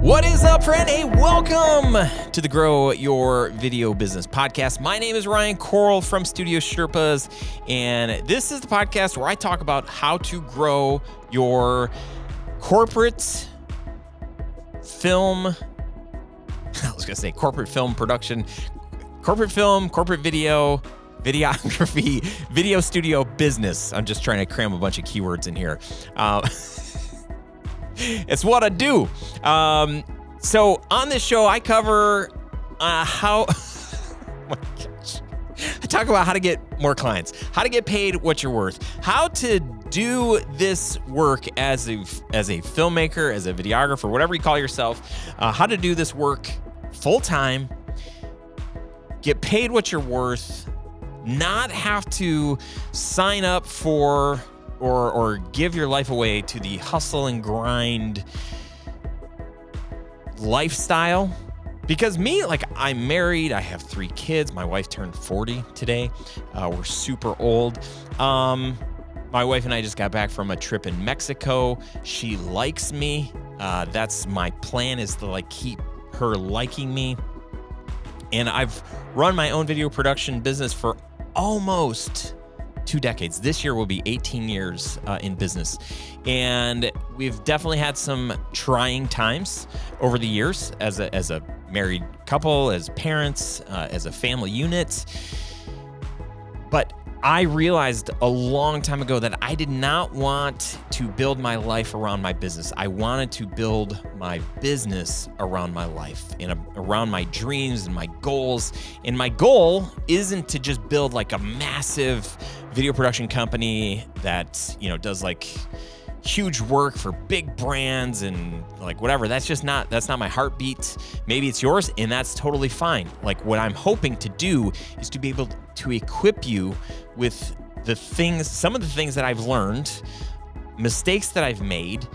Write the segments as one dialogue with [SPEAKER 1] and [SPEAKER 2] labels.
[SPEAKER 1] What is up, friend? Hey, welcome to the Grow Your Video Business podcast. My name is Ryan Coral from Studio Sherpas, and this is the podcast where I talk about how to grow your corporate film, corporate film production, corporate film, corporate video, videography, video studio business. I'm just trying to cram a bunch of keywords in here. It's what I do. So on this show, I cover how, oh my gosh. I talk about how to get more clients, how to get paid what you're worth, how to do this work as a filmmaker, as a videographer, whatever you call yourself, how to do this work full time, get paid what you're worth, not have to sign up for or give your life away to the hustle and grind lifestyle. Because me, I'm married, I have 3 kids, my wife turned 40 today, we're super old. My wife and I just got back from a trip in Mexico. She likes me. That's my plan, is to keep her liking me. And I've run my own video production business for almost 2 decades. This year will be 18 years in business. And we've definitely had some trying times over the years as a married couple, as parents, as a family unit. But I realized a long time ago that I did not want to build my life around my business. I wanted to build my business around my life and around my dreams and my goals. And my goal isn't to just build a massive video production company that, does huge work for big brands and whatever. That's not my heartbeat. Maybe it's yours, and that's totally fine. What I'm hoping to do is to be able to equip you with some of the things that I've learned, mistakes that I've made,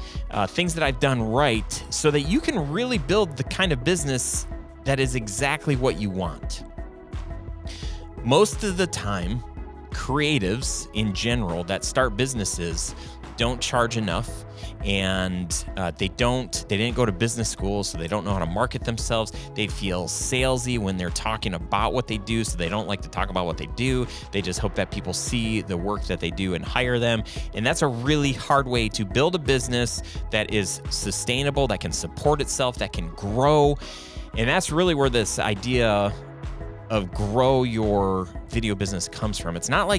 [SPEAKER 1] things that I've done right, so that you can really build the kind of business that is exactly what you want. Most of the time, creatives in general that start businesses don't charge enough, and they didn't go to business school, so they don't know how to market themselves. They feel salesy when they're talking about what they do, so they don't like to talk about what they do. They just hope that people see the work that they do and hire them. And that's a really hard way to build a business that is sustainable, that can support itself, that can grow. And that's really where this idea of grow your video business comes from. It's not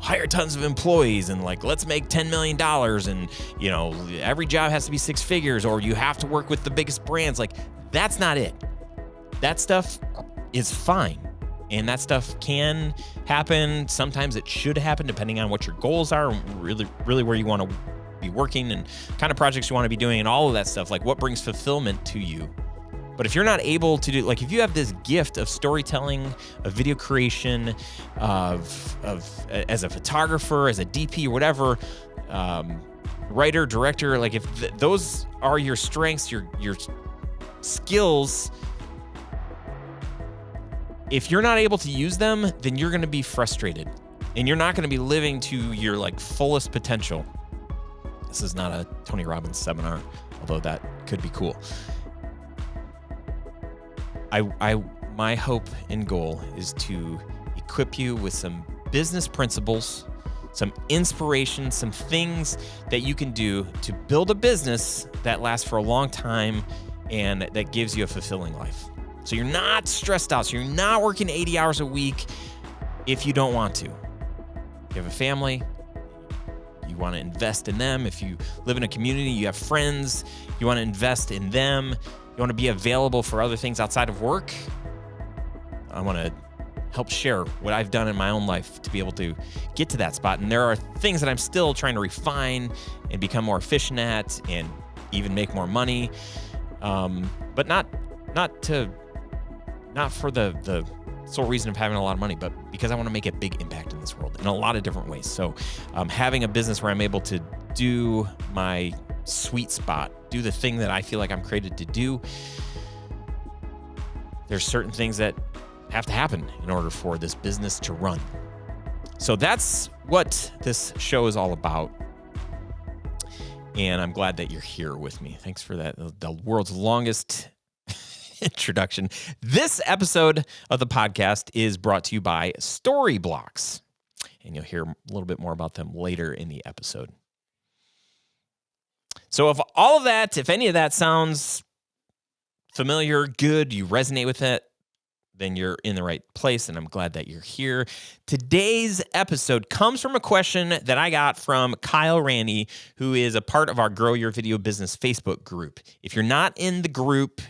[SPEAKER 1] hire tons of employees and let's make $10 million and, every job has to be 6 figures, or you have to work with the biggest brands. That's not it. That stuff is fine. And that stuff can happen. Sometimes it should happen depending on what your goals are, really where you want to be working and kind of projects you want to be doing and all of that stuff, what brings fulfillment to you. But if you're not able to do, if you have this gift of storytelling, of video creation, of as a photographer, as a DP or whatever, writer, director, if those are your strengths, your skills, if you're not able to use them, then you're going to be frustrated, and you're not going to be living to your fullest potential. This is not a Tony Robbins seminar, although that could be cool. My hope and goal is to equip you with some business principles, some inspiration, some things that you can do to build a business that lasts for a long time and that gives you a fulfilling life. So you're not stressed out. So you're not working 80 hours a week if you don't want to. If you have a family, you want to invest in them. If you live in a community, you have friends, you want to invest in them. You want to be available for other things outside of work. I want to help share what I've done in my own life to be able to get to that spot. And there are things that I'm still trying to refine and become more efficient at and even make more money. But not for the sole reason of having a lot of money, but because I want to make a big impact in this world in a lot of different ways. So having a business where I'm able to do my sweet spot, do the thing that I feel like I'm created to do, there's certain things that have to happen in order for this business to run. So that's what this show is all about. and I'm glad that you're here with me. Thanks for that. The world's longest introduction. This episode of the podcast is brought to you by Storyblocks, and you'll hear a little bit more about them later in the episode. So if any of that sounds familiar, good, you resonate with it, then you're in the right place, and I'm glad that you're here. Today's episode comes from a question that I got from Kyle Randy, who is a part of our Grow Your Video Business Facebook group. If you're not in the group,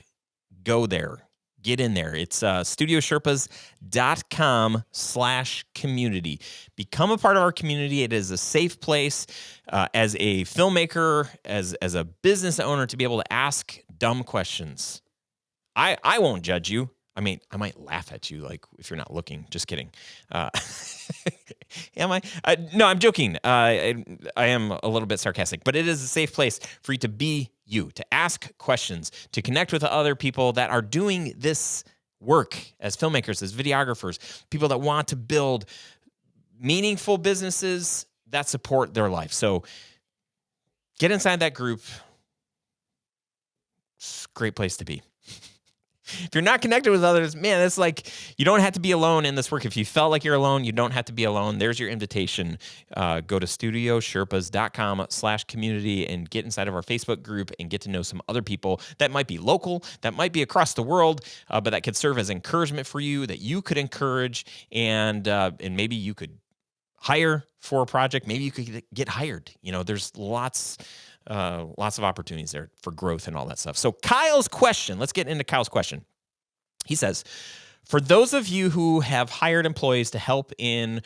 [SPEAKER 1] go there. Get in there. It's studiosherpas.com/community. Become a part of our community. It is a safe place as a filmmaker, as a business owner, to be able to ask dumb questions. I won't judge you. I mean, I might laugh at you, like, if you're not looking. Just kidding. Am I? No, I'm joking. I am a little bit sarcastic, but it is a safe place for you to be you, to ask questions, to connect with other people that are doing this work as filmmakers, as videographers, people that want to build meaningful businesses that support their life. So get inside that group. It's a great place to be. If you're not connected with others, man, it's like you don't have to be alone in this work. If you felt like you're alone, you don't have to be alone. There's your invitation. Go to studiosherpas.com/community and get inside of our Facebook group and get to know some other people that might be local, that might be across the world, but that could serve as encouragement for you, that you could encourage, and maybe you could hire for a project. Maybe you could get hired. You know, there's lots of opportunities there for growth and all that stuff. So Kyle's question, let's get into Kyle's question. He says, for those of you who have hired employees to help in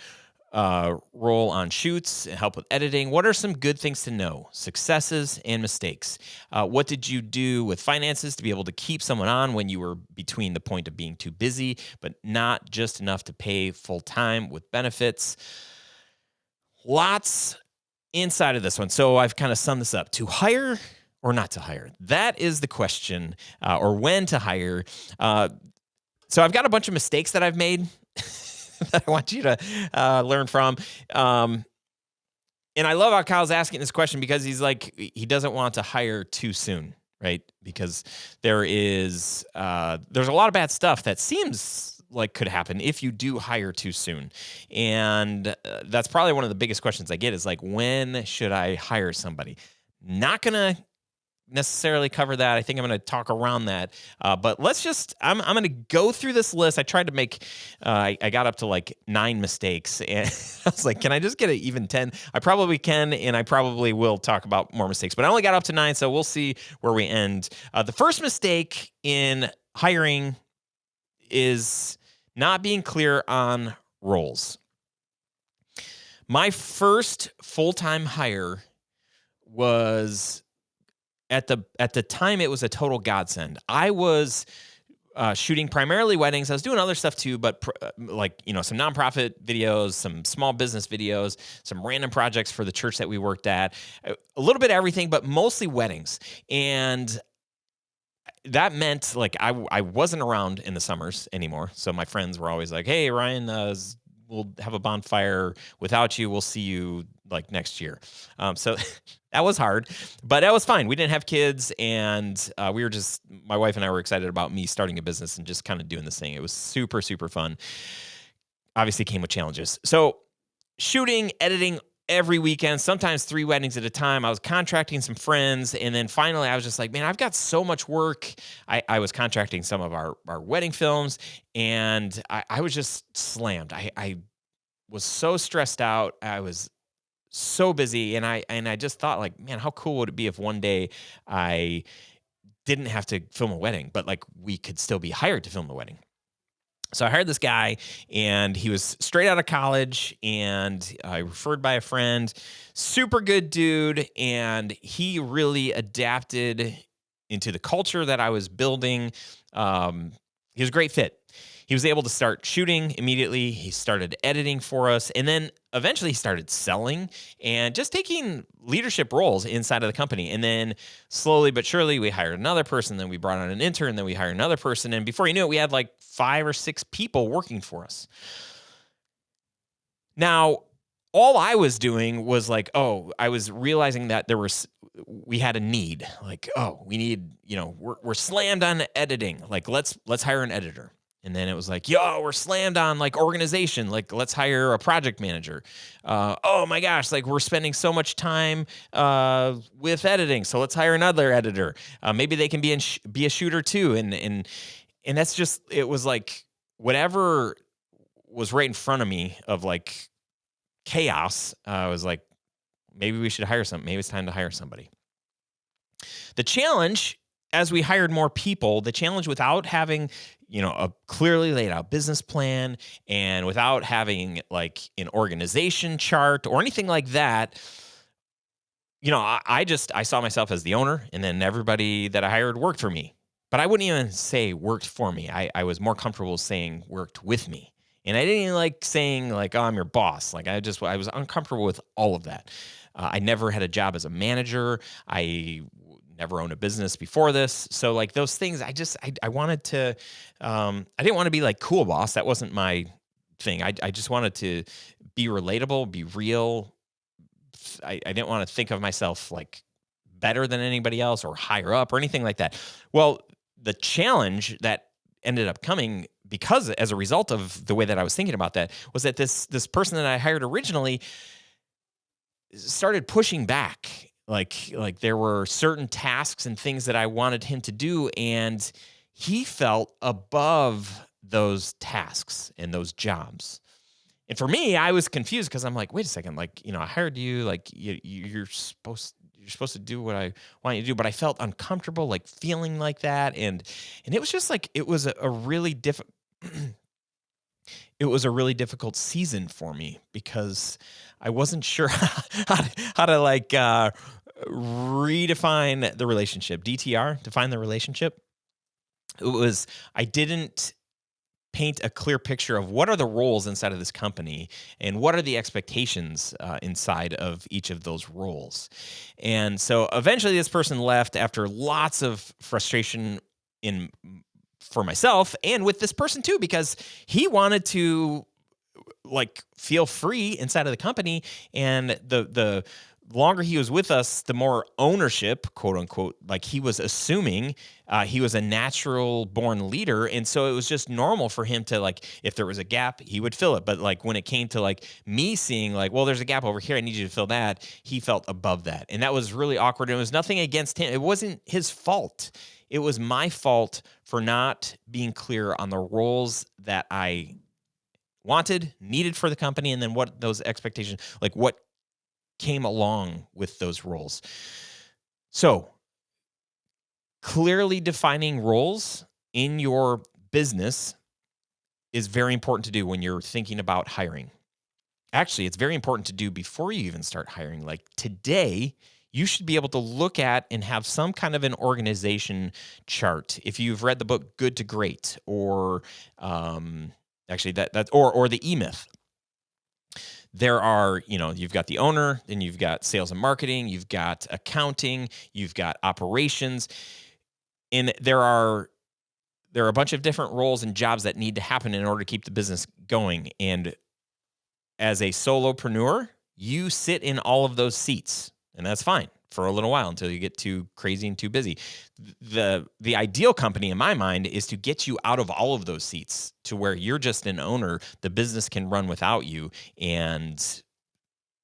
[SPEAKER 1] roll on shoots and help with editing, what are some good things to know? Successes and mistakes. What did you do with finances to be able to keep someone on when you were between the point of being too busy, but not just enough to pay full time with benefits? Lots inside of this one. So I've kind of summed this up. To hire or not to hire? That is the question, or when to hire. So I've got a bunch of mistakes that I've made that I want you to learn from. And I love how Kyle's asking this question because he's like, he doesn't want to hire too soon, right? Because there's a lot of bad stuff that seems like could happen if you do hire too soon. And that's probably one of the biggest questions I get is like, when should I hire somebody? Not going to necessarily cover that. I think I'm going to talk around that. But let's just, I'm going to go through this list. I tried to make, I got up to like 9 mistakes and I was like, can I just get an even 10? I probably can. And I probably will talk about more mistakes, but I only got up to 9. So we'll see where we end. The first mistake in hiring is not being clear on roles. My first full-time hire was at the time it was a total godsend. I was shooting primarily weddings. I was doing other stuff too, but some nonprofit videos, some small business videos, some random projects for the church that we worked at, a little bit of everything, but mostly weddings. And that meant like I wasn't around in the summers anymore. So my friends were always like, hey, Ryan, we'll have a bonfire without you. We'll see you like next year. So that was hard, but that was fine. We didn't have kids and my wife and I were excited about me starting a business and just kind of doing this thing. It was super, super fun. Obviously came with challenges. So shooting, editing, every weekend, sometimes 3 weddings at a time. I was contracting some friends. And then finally I was just like, man, I've got so much work. I was contracting some of our wedding films and I was just slammed. I was so stressed out. I was so busy. And I just thought like, man, how cool would it be if one day I didn't have to film a wedding, but like we could still be hired to film the wedding. So I hired this guy and he was straight out of college and referred by a friend, super good dude. And he really adapted into the culture that I was building. He was a great fit. He was able to start shooting immediately. He started editing for us. And then eventually he started selling and just taking leadership roles inside of the company. And then slowly but surely we hired another person. Then we brought on an intern. Then we hired another person. And before you knew it, we had like 5 or 6 people working for us. Now, all I was doing was like, oh, I was realizing that we had a need. Like, oh, we need, we're slammed on editing. Like, let's hire an editor. And then it was like, yo, we're slammed on like organization. Like, let's hire a project manager. Oh my gosh, like we're spending so much time with editing, so let's hire another editor. Maybe they can be a shooter too. And that's just, it was like whatever was right in front of me of like chaos. I was like, maybe we should hire maybe it's time to hire somebody. The challenge, as we hired more people, the challenge without having, a clearly laid out business plan and without having like an organization chart or anything like that, I saw myself as the owner, and then everybody that I hired worked for me. But I wouldn't even say worked for me. I was more comfortable saying worked with me. And I didn't even like saying like, oh, I'm your boss. Like I was uncomfortable with all of that. I never had a job as a manager. I never owned a business before this. So like those things, I wanted to, I didn't want to be like cool boss. That wasn't my thing. I just wanted to be relatable, be real. I didn't want to think of myself like better than anybody else or higher up or anything like that. Well, the challenge that ended up coming because as a result of the way that I was thinking about that was that this person that I hired originally started pushing back. Like there were certain tasks and things that I wanted him to do, and he felt above those tasks and those jobs. And for me, I was confused because I'm like, wait a second, like, I hired you, like you're supposed to do what I want you to do, but I felt uncomfortable, like feeling like that, and it was just like it was a really difficult. It was a really difficult season for me because I wasn't sure how to like redefine the relationship. DTR, define the relationship. I didn't paint a clear picture of what are the roles inside of this company and what are the expectations inside of each of those roles. And so eventually this person left after lots of frustration for myself and with this person too, because he wanted to like feel free inside of the company. And the longer he was with us, the more ownership, quote unquote, like he was assuming he was a natural born leader. And so it was just normal for him to like, if there was a gap, he would fill it. But like when it came to like me seeing like, well, there's a gap over here, I need you to fill that, he felt above that. And that was really awkward. And it was nothing against him. It wasn't his fault. It was my fault for not being clear on the roles that I needed for the company, and then what those expectations, like what came along with those roles. So clearly defining roles in your business is very important to do when you're thinking about hiring. Actually, it's very important to do before you even start hiring. Like today, you should be able to look at and have some kind of an organization chart. If you've read the book Good to Great, or actually or the E-Myth, there are, you've got the owner, then you've got sales and marketing, you've got accounting, you've got operations, and there are a bunch of different roles and jobs that need to happen in order to keep the business going. And as a solopreneur, you sit in all of those seats, and that's fine for a little while until you get too crazy and too busy. The ideal company in my mind is to get you out of all of those seats to where you're just an owner. The business can run without you, and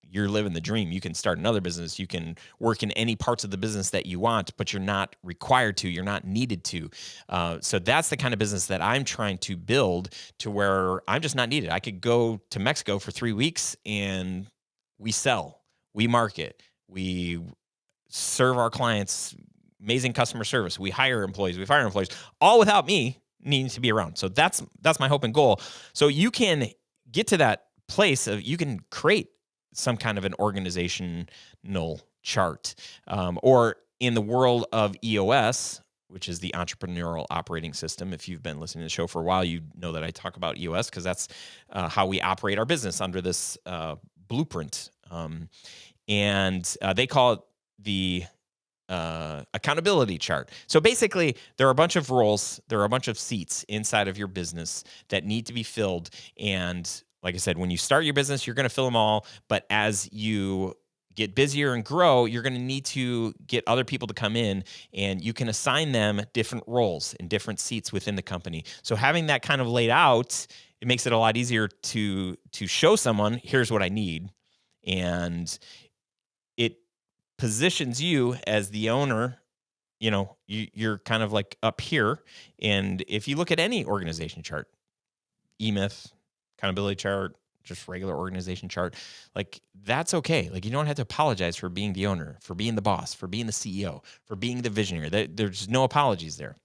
[SPEAKER 1] you're living the dream. You can start another business. You can work in any parts of the business that you want, but you're not required to. You're not needed to. So that's the kind of business that I'm trying to build, to where I'm just not needed. I could go to Mexico for 3 weeks and we sell, we market, we serve our clients, amazing customer service. We hire employees, we fire employees, all without me needing to be around. So that's my hope and goal. So you can get to that place of, you can create some kind of an organizational chart, or in the world of EOS, which is the Entrepreneurial Operating System. If you've been listening to the show for a while, you know that I talk about EOS because that's how we operate our business under this blueprint. And they call it the accountability chart. So basically, there are a bunch of roles, there are a bunch of seats inside of your business that need to be filled. And like I said, when you start your business, you're going to fill them all. But as you get busier and grow, you're going to need to get other people to come in, and you can assign them different roles and different seats within the company. So having that kind of laid out, it makes it a lot easier to show someone, here's what I need. And it positions you as the owner. You're kind of like up here. And if you look at any organization chart, E-Myth, accountability chart, just regular organization chart, like that's okay. Like you don't have to apologize for being the owner, for being the boss, for being the CEO, for being the visionary. There's no apologies there.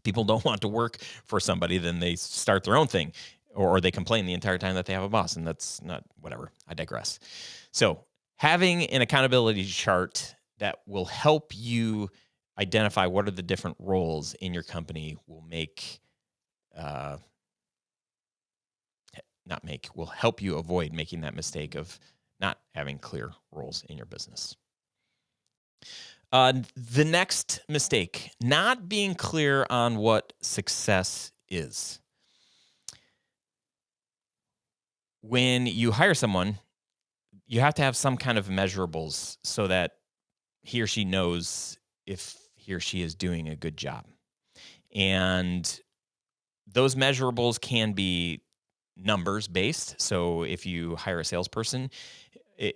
[SPEAKER 1] People don't want to work for somebody, then they start their own thing, or they complain the entire time that they have a boss, and that's not, whatever. I digress. So having an accountability chart that will help you identify what are the different roles in your company will will help you avoid making that mistake of not having clear roles in your business. The next mistake, not being clear on what success is. When you hire someone, you have to have some kind of measurables so that he or she knows if he or she is doing a good job. And those measurables can be numbers based. So if you hire a salesperson,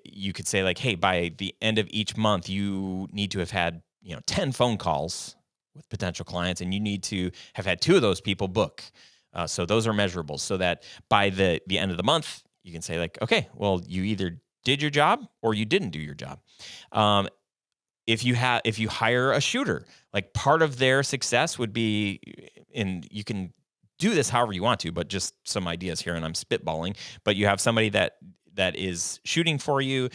[SPEAKER 1] you could say like, hey, by the end of each month, you need to have had 10 phone calls with potential clients, and you need to have had 2 of those people book. So those are measurables, so that by the end of the month, you can say like, okay, well, you either did your job or you didn't do your job. If you hire a shooter, like part of their success would be, and you can do this however you want to, but just some ideas here, and I'm spitballing, but you have somebody that is shooting for you,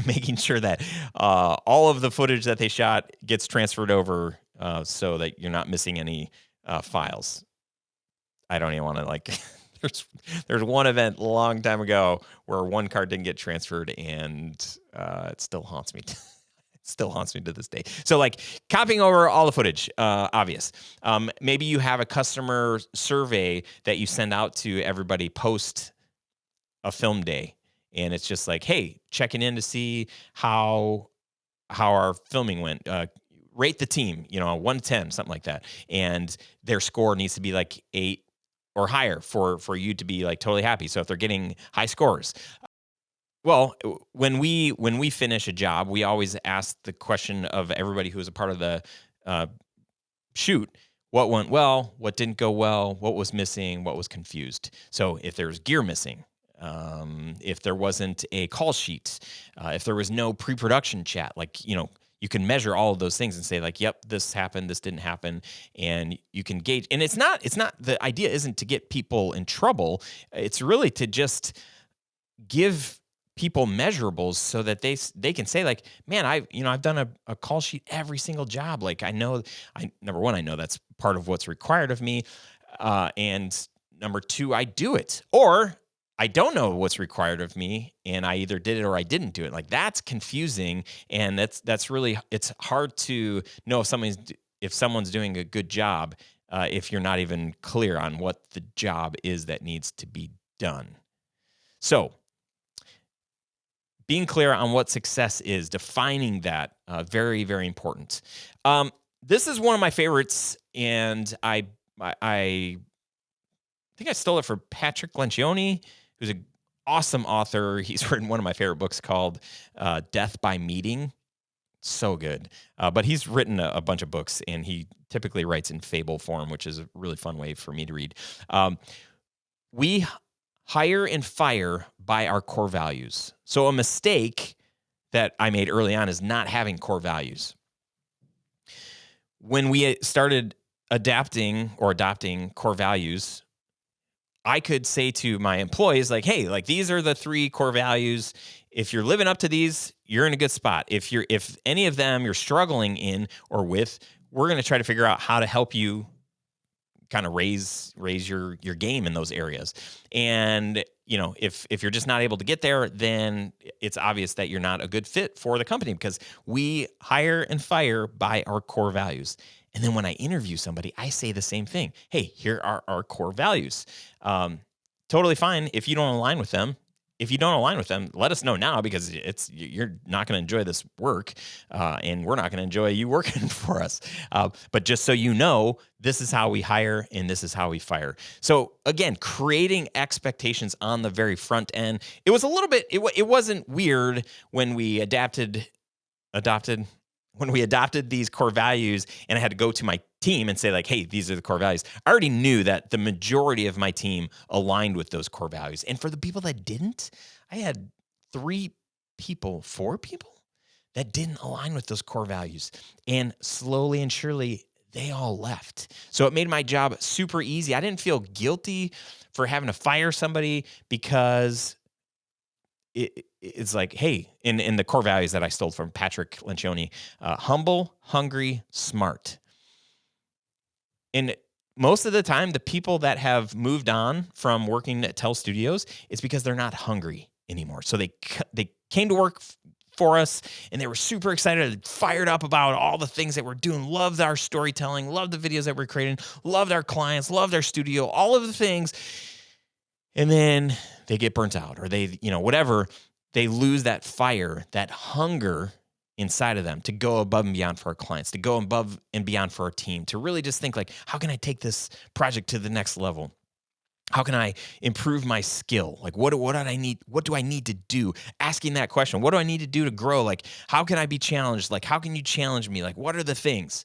[SPEAKER 1] making sure that all of the footage that they shot gets transferred over, so that you're not missing any files. I don't even want to there's one event a long time ago where one card didn't get transferred, and it still haunts me. Still haunts me to this day. So like copying over all the footage, obvious. Maybe you have a customer survey that you send out to everybody post a film day, and it's just like, hey, checking in to see how our filming went. Rate the team, 1 to 10, something like that. And their score needs to be like 8 or higher for you to be like totally happy. So if they're getting high scores, well, when we finish a job, we always ask the question of everybody who was a part of the shoot: what went well, what didn't go well, what was missing, what was confused. So if there's gear missing, if there wasn't a call sheet, if there was no pre-production chat, you can measure all of those things and say like, yep, this happened, this didn't happen, and you can gauge. And it's not the idea isn't to get people in trouble. It's really to just give people measurables so that they can say like, man, I've done a call sheet every single job. Like number one, I know that's part of what's required of me. And number 2, I do it, or I don't know what's required of me, and I either did it or I didn't do it. Like that's confusing. And that's really, it's hard to know if someone's doing a good job, if you're not even clear on what the job is that needs to be done. So being clear on what success is, defining that, very, very important. This is one of my favorites, and I think I stole it from Patrick Lencioni, who's an awesome author. He's written one of my favorite books called Death by Meeting. So good. But he's written a bunch of books, and he typically writes in fable form, which is a really fun way for me to read. We hire and fire by our core values. So a mistake that I made early on is not having core values. When we started adopting core values, I could say to my employees like, hey, like these are the 3 core values. If you're living up to these, you're in a good spot. If any of them you're struggling in or with, we're going to try to figure out how to help you kind of raise your game in those areas. And if you're just not able to get there, then it's obvious that you're not a good fit for the company, because we hire and fire by our core values. And then when I interview somebody, I say the same thing. Hey, here are our core values. totally fine if you don't align with them. If you don't align with them, let us know now, because you're not going to enjoy this work, and we're not going to enjoy you working for us. But just so you know, this is how we hire and this is how we fire. So again, creating expectations on the very front end. It was a little bit. It wasn't weird when we adopted these core values, and I had to go to my team and say, like, hey, these are the core values. I already knew that the majority of my team aligned with those core values. And for the people that didn't, I had 4 people that didn't align with those core values. And slowly and surely, they all left. So it made my job super easy. I didn't feel guilty for having to fire somebody, because it's like, hey, in the core values that I stole from Patrick Lencioni, humble, hungry, smart. And most of the time, the people that have moved on from working at Tell Studios, it's because they're not hungry anymore. So they came to work for us, and they were super excited, fired up about all the things that we're doing, loved our storytelling, loved the videos that we're creating, loved our clients, loved our studio, all of the things. And then they get burnt out, or they, whatever, they lose that fire, that hunger inside of them to go above and beyond for our clients, to go above and beyond for our team, to really just think like, how can I take this project to the next level? How can I improve my skill? Like, what do I need? What do I need to do? Asking that question, what do I need to do to grow? Like, how can I be challenged? Like, how can you challenge me? Like, what are the things?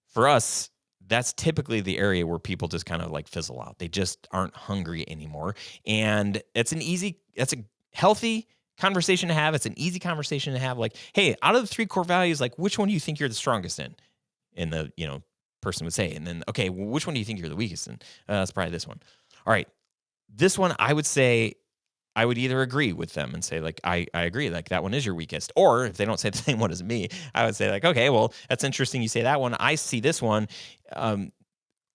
[SPEAKER 1] For us, that's typically the area where people just kind of like fizzle out. They just aren't hungry anymore. And that's a healthy conversation to have. It's an easy conversation to have. Like, hey, out of the 3 core values, like, which one do you think you're the strongest in? And the, person would say, and then, okay, well, which one do you think you're the weakest in? It's probably this one. All right. This one, I would say, I would either agree with them and say, like, I agree, like, that one is your weakest. Or if they don't say the same one as me, I would say, like, okay, well, that's interesting you say that one. I see this one.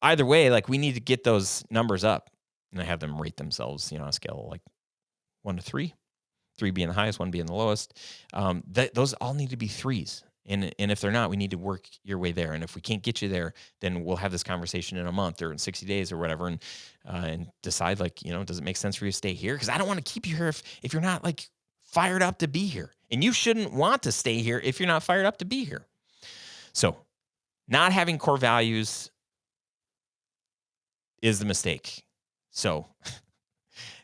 [SPEAKER 1] Either way, like, we need to get those numbers up. And I have them rate themselves, on a scale of like 1 to 3, 3 being the highest, 1 being the lowest. Those all need to be 3s. And if they're not, we need to work your way there. And if we can't get you there, then we'll have this conversation in a month or in 60 days or whatever, and decide, like, does it make sense for you to stay here? Because I don't want to keep you here if you're not, like, fired up to be here. And you shouldn't want to stay here if you're not fired up to be here. So not having core values is the mistake. So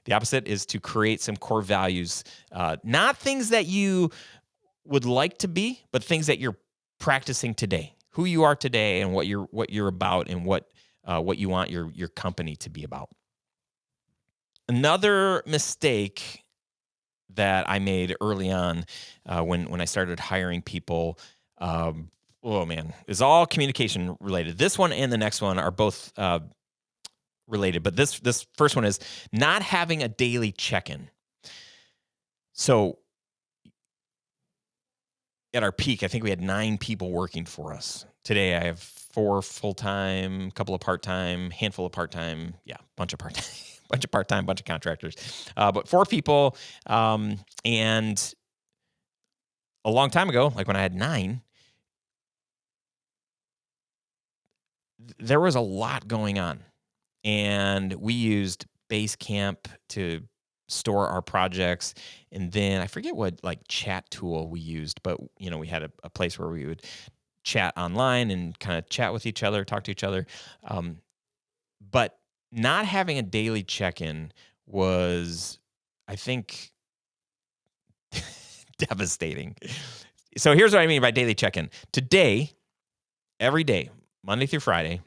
[SPEAKER 1] the opposite is to create some core values, not things that you would like to be, but things that you're practicing today, who you are today, and what you're about, and what you want your company to be about. Another mistake that I made early on, when I started hiring people, is all communication related. This one and the next one are both related, but this first one is not having a daily check-in. So at our peak, I think we had 9 people working for us. Today, I have 4 full-time, couple of part-time, handful of part-time, bunch of part-time, bunch of part-time, bunch of contractors, but 4 people. And a long time ago, like when I had 9, there was a lot going on, and we used Basecamp to store our projects. And then I forget what, like, chat tool we used, but we had a place where we would chat online and kind of chat with each other, talk to each other. But not having a daily check-in was, I think, devastating. So here's what I mean by daily check-in. Today, every day, Monday through Friday,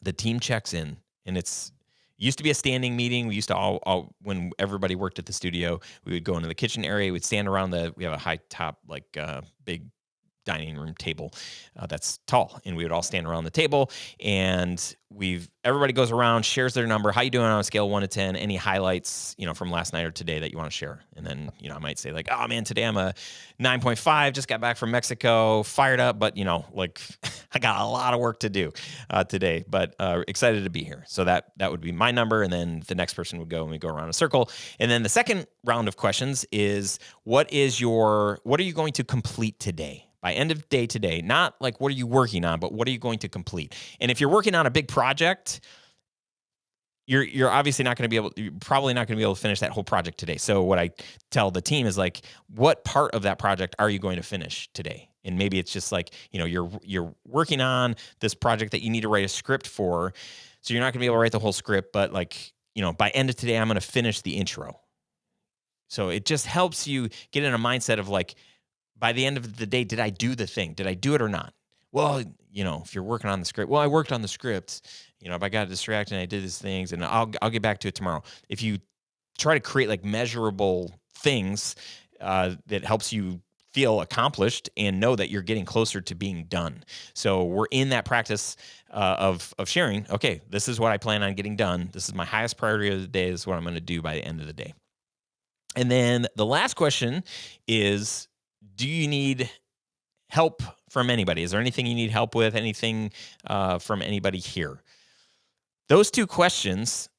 [SPEAKER 1] the team checks in, and it used to be a standing meeting. We used to all when everybody worked at the studio, we would go into the kitchen area. We'd stand around we have a high top, like, big dining room table that's tall, and we would all stand around the table, and everybody goes around, shares their number. How you doing on a scale of 1 to 10? Any highlights, from last night or today that you want to share? And then, I might say, like, oh man, today I'm a 9.5, just got back from Mexico, fired up, but like, I got a lot of work to do today, but excited to be here. So that would be my number. And then the next person would go, and we go around a circle. And then the second round of questions is, what are you going to complete today? By end of day today, not like what are you working on, but what are you going to complete? And if you're working on a big project, you're obviously not going to be able, you're probably not going to be able to finish that whole project today. So what I tell the team is like, what part of that project are you going to finish today? And maybe it's just like, you're working on this project that you need to write a script for. So you're not gonna be able to write the whole script, but like, by end of today, I'm gonna finish the intro. So it just helps you get in a mindset of like, by the end of the day, did I do the thing? Did I do it or not? Well, if you're working on the script, well, I worked on the script. If I got distracted and I did these things, and I'll get back to it tomorrow. If you try to create like measurable things that helps you feel accomplished and know that you're getting closer to being done. So we're in that practice of sharing. Okay, this is what I plan on getting done. This is my highest priority of the day. This is what I'm going to do by the end of the day. And then the last question is, do you need help from anybody? Is there anything you need help with? Anything from anybody here? Those two questions,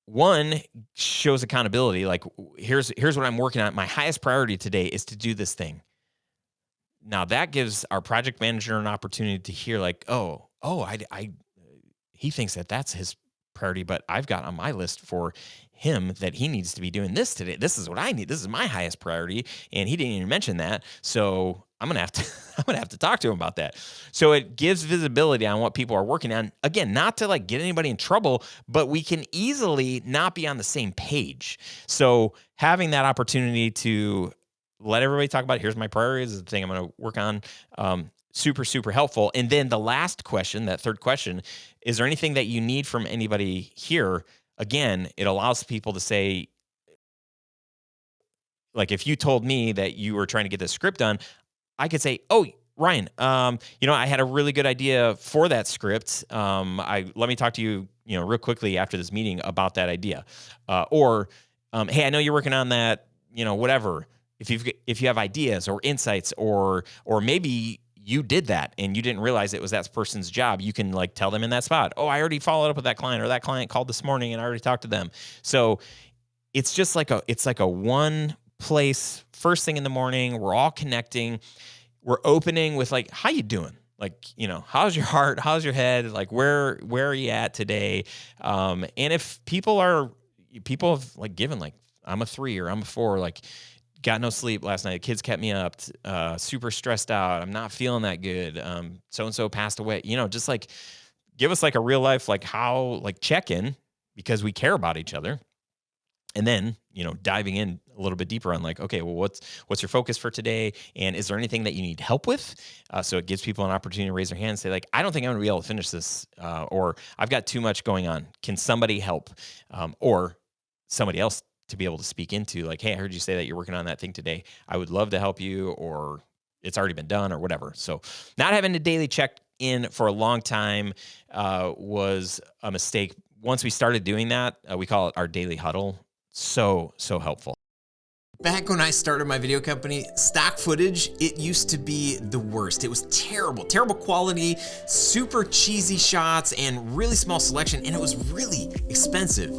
[SPEAKER 1] one shows accountability. Like, here's what I'm working on. My highest priority today is to do this thing. Now that gives our project manager an opportunity to hear like, he thinks that that's his priority, but I've got on my list for him that he needs to be doing this today. This is what I need. This is my highest priority, and he didn't even mention that. So I'm gonna have to talk to him about that. So it gives visibility on what people are working on. Again, not to like get anybody in trouble, but we can easily not be on the same page. So having that opportunity to let everybody talk about, here's my priorities, is the thing I'm going to work on. Super, super helpful. And then the last question, that third question, is there anything that you need from anybody here? Again, it allows people to say, like, if you told me that you were trying to get this script done, I could say, oh, Ryan, I had a really good idea for that script. Let me talk to you, real quickly after this meeting about that idea. Or, hey, I know you're working on that, whatever. If you have ideas or insights, or maybe you did that and you didn't realize it was that person's job, you can like tell them in that spot, oh, I already followed up with that client, or that client called this morning and I already talked to them. So it's just like a one place, first thing in the morning, we're all connecting. We're opening with like, how you doing? Like, how's your heart? How's your head? Like, where are you at today? And if people have like given like, I'm a 3 or I'm a 4, like, got no sleep last night. The kids kept me up, super stressed out. I'm not feeling that good. So-and-so passed away, just like give us like a real life, like how, like check in, because we care about each other. And then, diving in a little bit deeper on like, okay, well, what's your focus for today? And is there anything that you need help with? So it gives people an opportunity to raise their hand and say like, I don't think I'm gonna be able to finish this, or I've got too much going on. Can somebody help? Or somebody else to be able to speak into like, hey, I heard you say that you're working on that thing today. I would love to help you, or it's already been done, or whatever. So not having to daily check in for a long time was a mistake. Once we started doing that, we call it our daily huddle. So helpful.
[SPEAKER 2] Back when I started my video company, stock footage, it used to be the worst. It was terrible quality, super cheesy shots, and really small selection, and it was really expensive.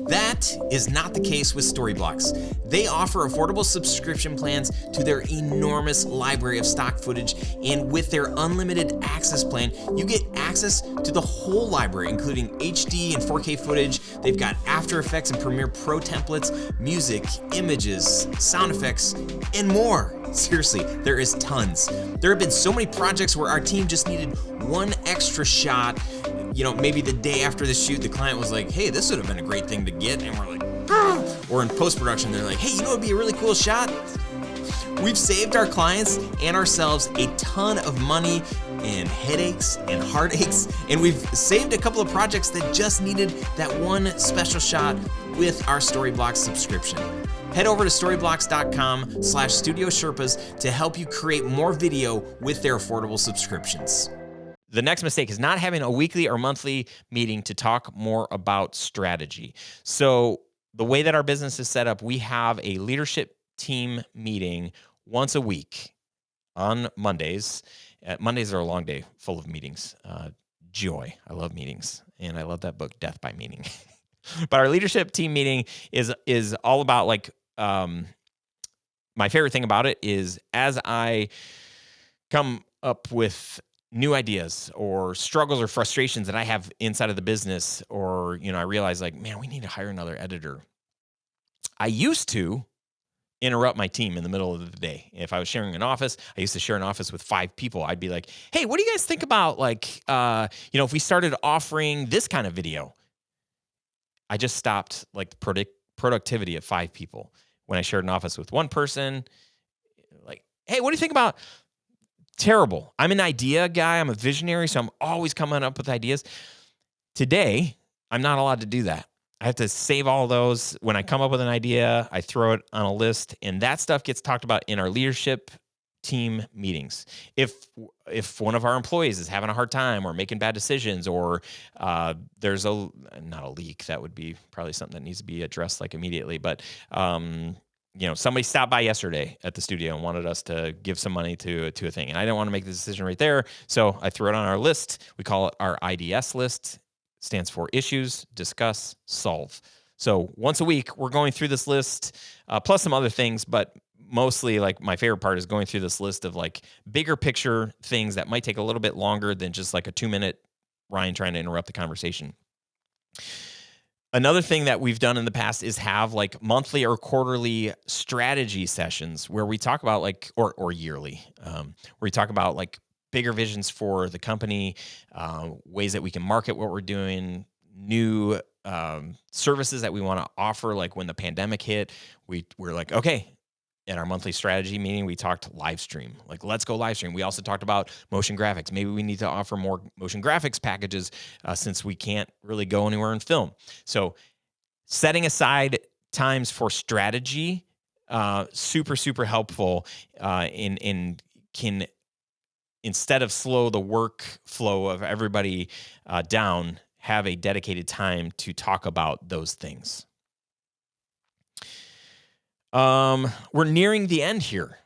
[SPEAKER 2] That is not the case with Storyblocks. They offer affordable subscription plans to their enormous library of stock footage, and with their unlimited access plan, you get access to the whole library, including HD and 4K footage. They've got After Effects and Premiere Pro templates, music, images, sound effects, and more. Seriously, there is tons. There have been so many projects where our team just needed one extra shot. Maybe the day after the shoot, the client was like, hey, this would have been a great thing to get. And we're like, ah. Or in post-production, they're like, hey, it'd be a really cool shot. We've saved our clients and ourselves a ton of money and headaches and heartaches. And we've saved a couple of projects that just needed that one special shot with our Storyblocks subscription. Head over to storyblocks.com/Studio Sherpas to help you create more video with their affordable subscriptions.
[SPEAKER 1] The next mistake is not having a weekly or monthly meeting to talk more about strategy. So the way that our business is set up, we have a leadership team meeting once a week on Mondays. Mondays are a long day full of meetings. Joy. I love meetings. And I love that book, Death by Meeting. But our leadership team meeting is all about like, my favorite thing about it is as I come up with new ideas or struggles or frustrations that I have inside of the business, or, I realize like, man, we need to hire another editor. I used to interrupt my team in the middle of the day. If I was sharing an office, I used to share an office with 5 people. I'd be like, hey, what do you guys think about like, if we started offering this kind of video? I just stopped like productivity of 5 people. When I shared an office with one person, like, hey, what do you think about? Terrible. I'm an idea guy. I'm a visionary, so I'm always coming up with ideas. Today, I'm not allowed to do that. I have to save all those. When I come up with an idea, I throw it on a list, and that stuff gets talked about in our leadership team meetings. If one of our employees is having a hard time or making bad decisions, or there's not a leak, that would be probably something that needs to be addressed like immediately. But somebody stopped by yesterday at the studio and wanted us to give some money to a thing, and I didn't want to make the decision right there, so I threw it on our list. We call it our IDS list. Stands for issues, discuss, solve. So once a week, we're going through this list, plus some other things, but mostly like my favorite part is going through this list of like bigger picture things that might take a little bit longer than just like a 2-minute Ryan trying to interrupt the conversation. Another thing that we've done in the past is have like monthly or quarterly strategy sessions where we talk about like, or yearly, where we talk about like bigger visions for the company, ways that we can market what we're doing, new services that we want to offer. Like when the pandemic hit, we're like, okay, in our monthly strategy meeting, we talked live stream. Like, let's go live stream. We also talked about motion graphics. Maybe we need to offer more motion graphics packages since we can't really go anywhere and film. So setting aside times for strategy, super, super helpful in can, instead of slow the workflow of everybody down, have a dedicated time to talk about those things. We're nearing the end here.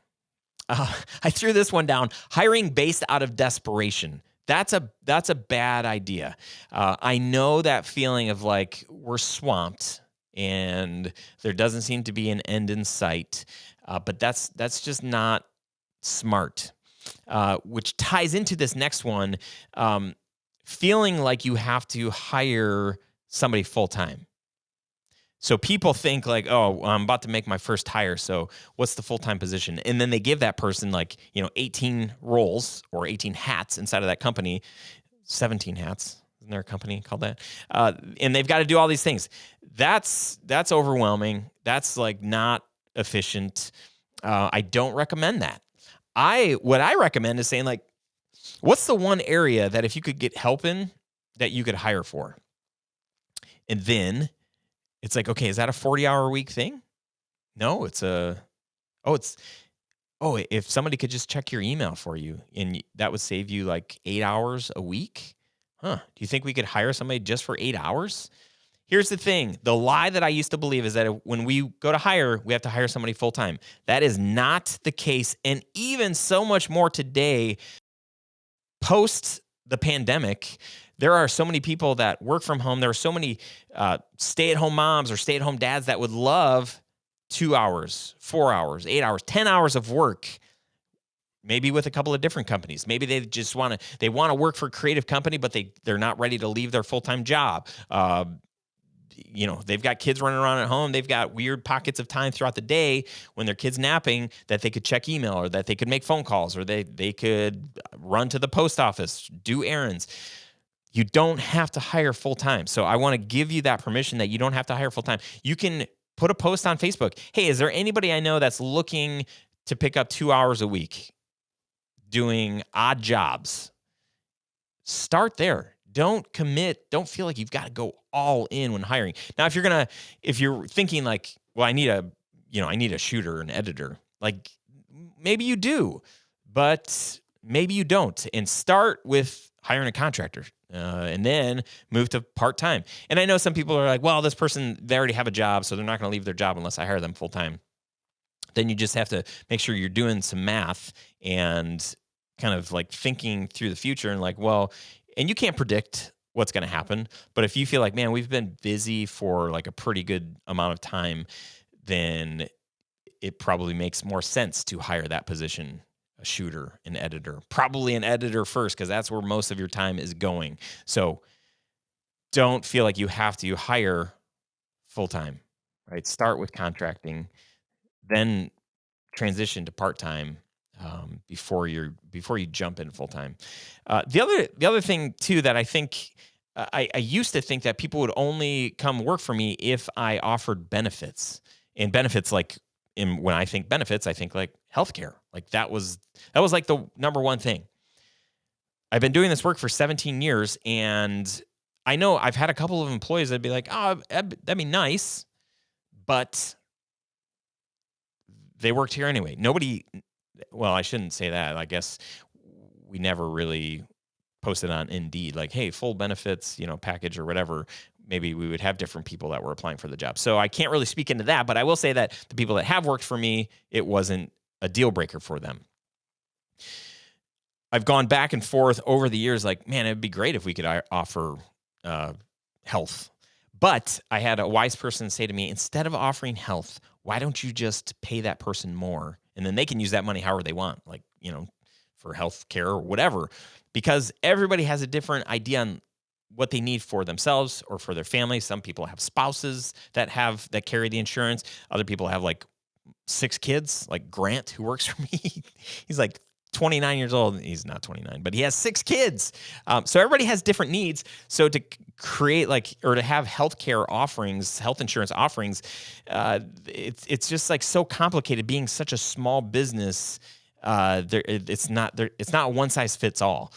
[SPEAKER 1] I threw this one down. Hiring based out of desperation. That's a bad idea. I know that feeling of like we're swamped and there doesn't seem to be an end in sight. But that's just not smart. Which ties into this next one. Feeling like you have to hire somebody full time. So people think like, oh, I'm about to make my first hire, so what's the full-time position? And then they give that person like, 18 roles or 18 hats inside of that company, 17 hats. Isn't there a company called that? And they've got to do all these things. That's overwhelming. That's like not efficient. I don't recommend that. What I recommend is saying like, what's the one area that if you could get help in that you could hire for? And then it's like, okay, is that a 40-hour week thing? No, if somebody could just check your email for you and that would save you like 8 hours a week. Do you think we could hire somebody just for 8 hours? Here's the thing. The lie that I used to believe is that when we go to hire, we have to hire somebody full time. That is not the case. And even so much more today, post the pandemic, there are so many people that work from home. There are so many stay-at-home moms or stay-at-home dads that would love 2 hours, 4 hours, 8 hours, 10 hours of work, maybe with a couple of different companies. Maybe they just want to work for a creative company, but they're not ready to leave their full-time job. They've got kids running around at home. They've got weird pockets of time throughout the day when their kid's napping that they could check email or that they could make phone calls or they could run to the post office, do errands. You don't have to hire full-time. So I want to give you that permission that you don't have to hire full-time. You can put a post on Facebook. Hey, is there anybody I know that's looking to pick up 2 hours a week doing odd jobs? Start there. Don't commit. Don't feel like you've got to go all in when hiring. Now, if you're thinking like, well, I need a shooter, an editor, like maybe you do, but maybe you don't. And start with hiring a contractor. And then move to part-time. And I know some people are like, well, this person, they already have a job, so they're not going to leave their job unless I hire them full-time. Then you just have to make sure you're doing some math and kind of like thinking through the future and like, well, and you can't predict what's going to happen. But if you feel like, man, we've been busy for like a pretty good amount of time, then it probably makes more sense to hire that position a shooter, an editor, probably an editor first, because that's where most of your time is going. So don't feel like you have to hire full-time, right? Start with contracting, then transition to part-time before you jump in full-time. The other thing too that I think I used to think that people would only come work for me if I offered benefits, and benefits like when I think benefits, I think like healthcare. Like that was like the number one thing. I've been doing this work for 17 years, and I know I've had a couple of employees that'd be like, "Oh, that'd be nice," but they worked here anyway. Nobody, well, I shouldn't say that. I guess we never really posted on Indeed, like, hey, full benefits, package or whatever. Maybe we would have different people that were applying for the job. So I can't really speak into that, but I will say that the people that have worked for me, it wasn't a deal breaker for them. I've gone back and forth over the years, like, man, it'd be great if we could offer health. But I had a wise person say to me, instead of offering health, why don't you just pay that person more? And then they can use that money however they want, like, for health care or whatever, because everybody has a different idea on what they need for themselves or for their family. Some people have spouses that carry the insurance. Other people have like 6 kids, like Grant, who works for me. He's like 29 years old. He's not 29, but he has 6 kids. So everybody has different needs. So to create or to have healthcare offerings, health insurance offerings, it's just like so complicated. Being such a small business, it's not one size fits all.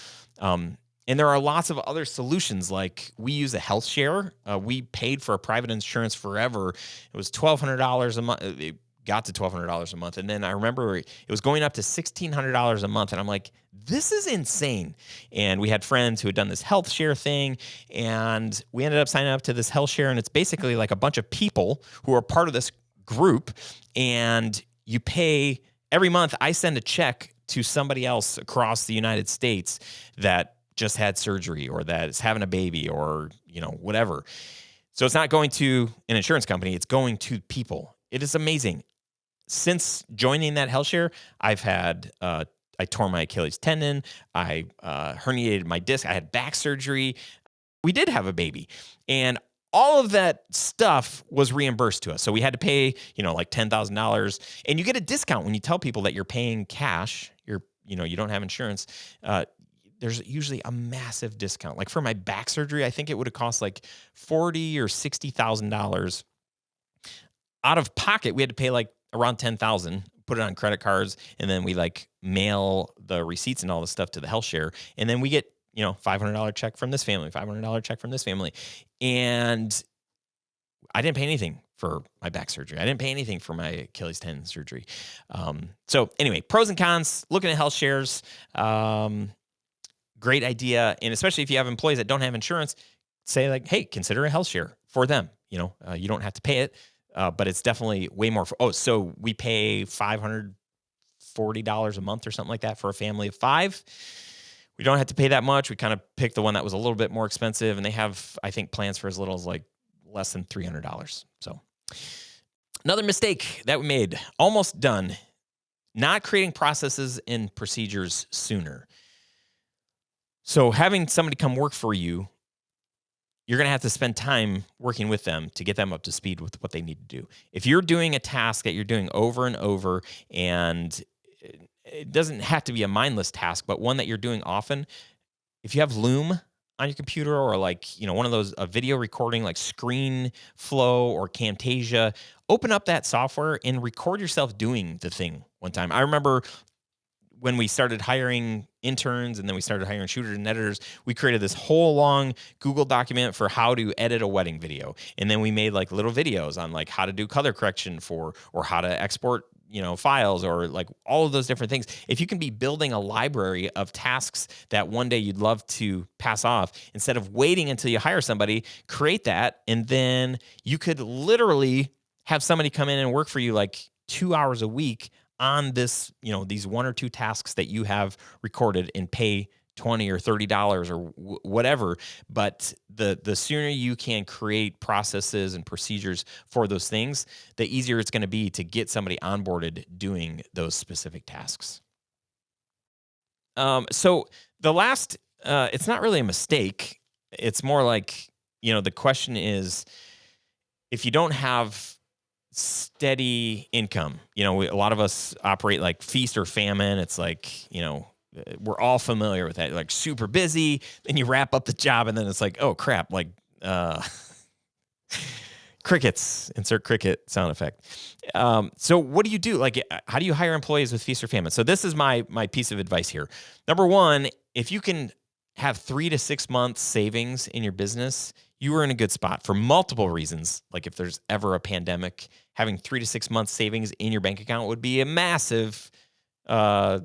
[SPEAKER 1] And there are lots of other solutions. Like we use a health share. We paid for a private insurance forever. It was $1,200 a month. It got to $1,200 a month. And then I remember it was going up to $1,600 a month. And I'm like, this is insane. And we had friends who had done this health share thing. And we ended up signing up to this health share. And it's basically like a bunch of people who are part of this group. And you pay every month. I send a check to somebody else across the United States that just had surgery or that is having a baby or, whatever. So it's not going to an insurance company. It's going to people. It is amazing. Since joining that health share, I've had, I tore my Achilles tendon. I herniated my disc. I had back surgery. We did have a baby, and all of that stuff was reimbursed to us. So we had to pay, like $10,000, and you get a discount when you tell people that you're paying cash. You don't have insurance. There's usually a massive discount. Like for my back surgery, I think it would have cost like $40,000 or $60,000 out of pocket. We had to pay like around $10,000, put it on credit cards, and then we like mail the receipts and all the stuff to the health share, and then we get $500 check from this family, $500 check from this family, and I didn't pay anything for my back surgery. I didn't pay anything for my Achilles tendon surgery. So anyway, pros and cons. Looking at health shares. Great idea. And especially if you have employees that don't have insurance, say like, hey, consider a health share for them. You don't have to pay it, but it's definitely way more. So we pay $540 a month or something like that for a family of 5. We don't have to pay that much. We kind of picked the one that was a little bit more expensive, and they have, I think, plans for as little as like less than $300. So another mistake that we made, almost done, not creating processes and procedures sooner. So having somebody come work for you, you're going to have to spend time working with them to get them up to speed with what they need to do. If you're doing a task that you're doing over and over, and it doesn't have to be a mindless task, but one that you're doing often, if you have Loom on your computer or like, one of those video recording like ScreenFlow or Camtasia, open up that software and record yourself doing the thing one time. I remember when we started hiring interns and then we started hiring shooters and editors, we created this whole long Google document for how to edit a wedding video. And then we made like little videos on like how to do color correction or how to export, files, or like all of those different things. If you can be building a library of tasks that one day you'd love to pass off, instead of waiting until you hire somebody, create that. And then you could literally have somebody come in and work for you like 2 hours a week on this, these 1 or 2 tasks that you have recorded, and pay $20 or $30 or whatever. But the sooner you can create processes and procedures for those things, the easier it's going to be to get somebody onboarded doing those specific tasks. So the last, it's not really a mistake. It's more like, the question is, if you don't have steady income, a lot of us operate like feast or famine. It's like, we're all familiar with that. Like super busy, then you wrap up the job and then it's like, oh crap, like, crickets, insert cricket sound effect. So what do you do? Like, how do you hire employees with feast or famine? So this is my piece of advice here. Number one, if you can have 3 to 6 months savings in your business, you are in a good spot for multiple reasons. Like if there's ever a pandemic, having 3 to 6 months savings in your bank account would be a massive, that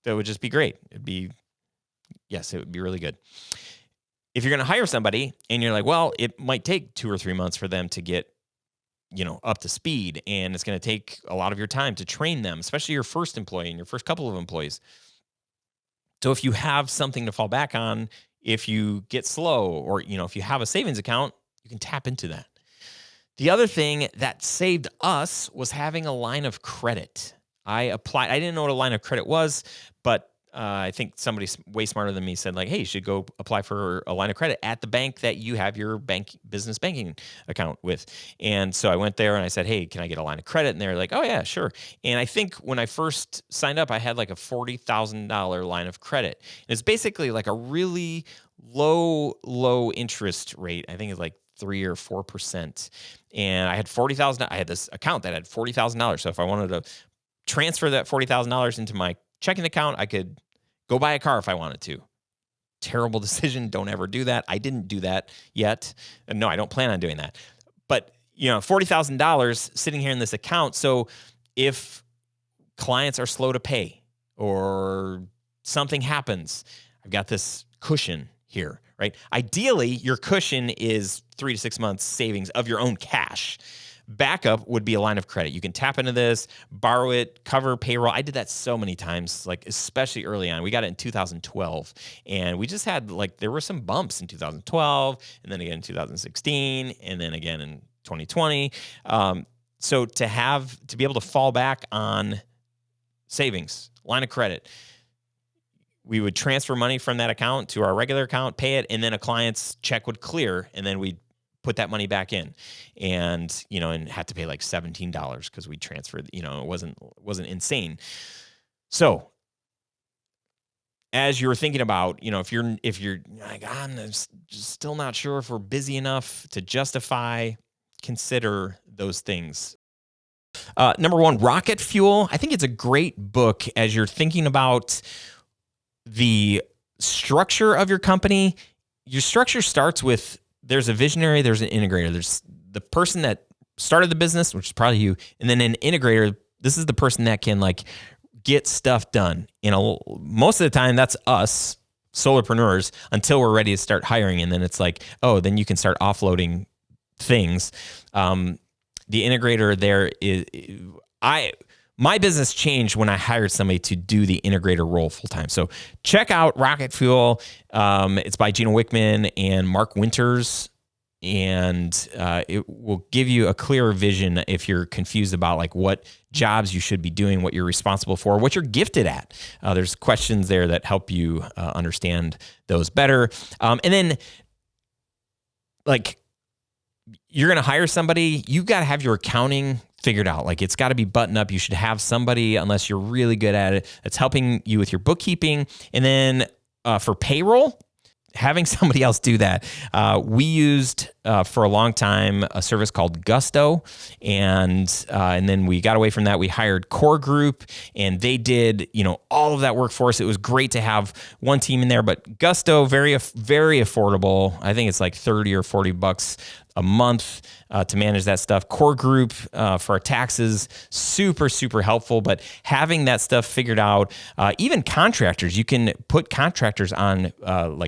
[SPEAKER 1] would just be great. It would be really good. If you're going to hire somebody and you're like, well, it might take 2 or 3 months for them to get, up to speed, and it's going to take a lot of your time to train them, especially your first employee and your first couple of employees. So if you have something to fall back on, if you get slow, or, if you have a savings account, you can tap into that. The other thing that saved us was having a line of credit. I didn't know what a line of credit was, but I think somebody way smarter than me said, like, hey, you should go apply for a line of credit at the bank that you have your business banking account with. And so I went there and I said, hey, can I get a line of credit? And they're like, oh yeah, sure. And I think when I first signed up, I had like a $40,000 line of credit. And it's basically like a really low interest rate. I think it's like 3 or 4%. And I had $40,000. I had this account that had $40,000. So if I wanted to transfer that $40,000 into my checking account, I could go buy a car if I wanted to. Terrible decision. Don't ever do that. I didn't do that yet. And no, I don't plan on doing that. But, $40,000 sitting here in this account. So if clients are slow to pay or something happens, I've got this cushion here, right? Ideally, your cushion is 3 to 6 months savings of your own cash. Backup would be a line of credit. You can tap into this, borrow it, cover payroll. I did that so many times, like especially early on. We got it in 2012, and we just had there were some bumps in 2012, and then again in 2016, and then again in 2020. So to be able to fall back on savings, line of credit, we would transfer money from that account to our regular account, pay it, and then a client's check would clear, and then we'd put that money back in, and had to pay like $17 because we transferred. It wasn't insane. So as you're thinking about, if you're like, I'm just still not sure if we're busy enough to justify, consider those things. Number one, Rocket Fuel. I think it's a great book as you're thinking about the structure of your company. Your structure starts with, there's a visionary, there's an integrator. There's the person that started the business, which is probably you, and then an integrator. This is the person that can get stuff done. Most of the time that's us, solopreneurs, until we're ready to start hiring. And then it's like, oh, then you can start offloading things. The integrator there is, my business changed when I hired somebody to do the integrator role full time. So check out Rocket Fuel. It's by Gino Wickman and Mark Winters, and it will give you a clearer vision if you're confused about what jobs you should be doing, what you're responsible for, what you're gifted at. There's questions there that help you understand those better. And then you're going to hire somebody, you got to have your accounting figured out. It's got to be buttoned up. You should have somebody, unless you're really good at it, that's helping you with your bookkeeping. And then for payroll, having somebody else do that. We used for a long time a service called Gusto, and then we got away from that. We hired Core Group, and they did all of that work for us. It was great to have one team in there, but Gusto, very affordable. I think it's like $30 or $40 a month to manage that stuff. Core Group for our taxes, super, super helpful. But having that stuff figured out, even contractors, you can put contractors on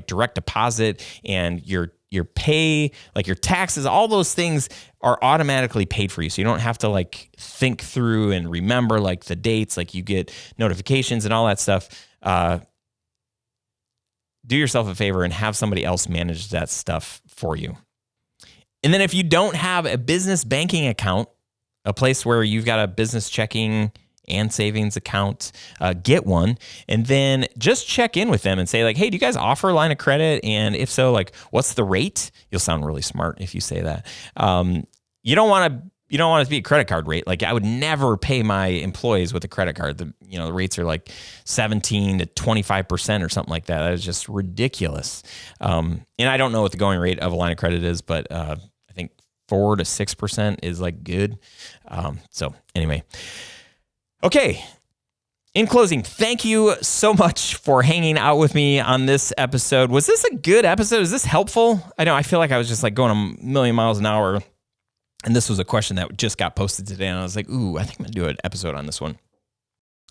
[SPEAKER 1] direct deposit, and your pay, your taxes, all those things are automatically paid for you. So you don't have to think through and remember the dates, you get notifications and all that stuff. Do yourself a favor and have somebody else manage that stuff for you. And then if you don't have a business banking account, a place where you've got a business checking and savings account, get one, and then just check in with them and say like, hey, do you guys offer a line of credit? And if so, like, what's the rate? You'll sound really smart if you say that. You don't want it to be a credit card rate. Like, I would never pay my employees with a credit card. The rates are like 17 to 25% or something like that. That is just ridiculous. And I don't know what the going rate of a line of credit is, but I think 4 to 6% is like good. So anyway, okay. In closing, thank you so much for hanging out with me on this episode. Was this a good episode? Is this helpful? I know I feel like I was just like going a million miles an hour. And this was a question that just got posted today. And I was like, ooh, I think I'm going to do an episode on this one.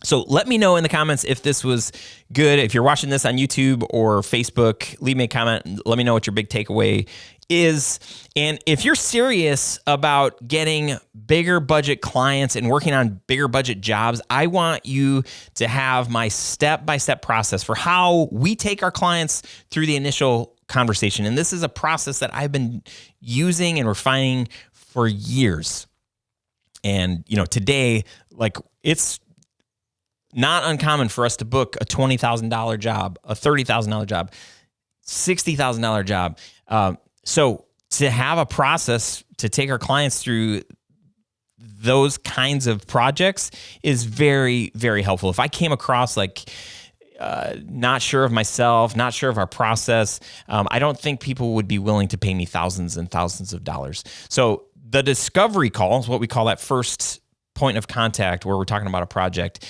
[SPEAKER 1] So let me know in the comments if this was good. If you're watching this on YouTube or Facebook, leave me a comment. Let me know what your big takeaway is. And if you're serious about getting bigger budget clients and working on bigger budget jobs, I want you to have my step-by-step process for how we take our clients through the initial conversation. And this is a process that I've been using and refining for years. And, today, like, it's not uncommon for us to book a $20,000 job, a $30,000 job, $60,000 job. So to have a process to take our clients through those kinds of projects is very, very helpful. If I came across like not sure of myself, not sure of our process, I don't think people would be willing to pay me thousands and thousands of dollars. So the discovery call is what we call that first point of contact where we're talking about a project.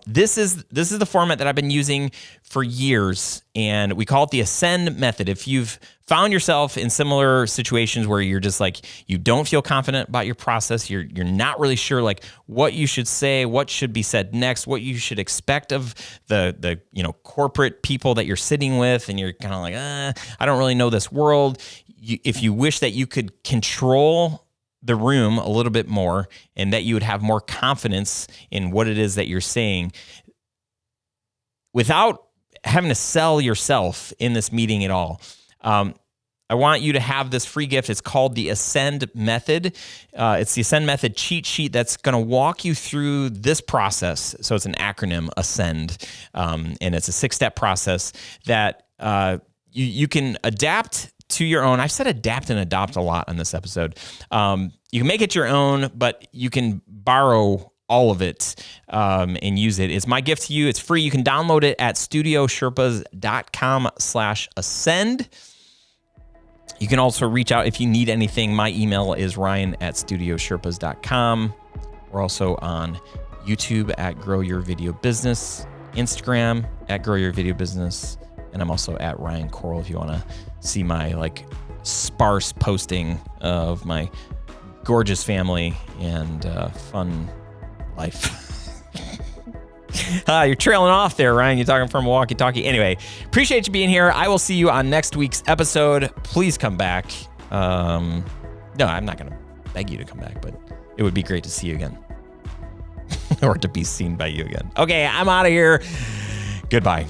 [SPEAKER 1] This is the format that I've been using for years, and we call it the Ascend method. If you've found yourself in similar situations where you're just like, you don't feel confident about your process, you're not really sure like what you should say, what should be said next, what you should expect of the corporate people that you're sitting with, and you're kind of like, I don't really know this world. If you wish that you could control the room a little bit more and that you would have more confidence in what it is that you're saying without having to sell yourself in this meeting at all. I want you to have this free gift. It's called the Ascend method. It's the Ascend method cheat sheet that's going to walk you through this process. So it's an acronym, Ascend, and it's a 6-step process that you can adapt to your own. I've said adapt and adopt a lot on this episode. You can make it your own, but you can borrow all of it and use it. It's my gift to you. It's free. You can download it at studiosherpas.com/ascend. You can also reach out if you need anything. My email is ryan@studiosherpas.com. We're also on YouTube at Grow Your Video Business, Instagram at Grow Your Video Business, and I'm also at Ryan Coral if you want to see my like sparse posting of my gorgeous family and fun life. You're trailing off there, Ryan. You're talking from a walkie-talkie. Anyway, appreciate you being here. I will see you on next week's episode. Please come back. No, I'm not going to beg you to come back, but it would be great to see you again or to be seen by you again. Okay, I'm out of here. Goodbye.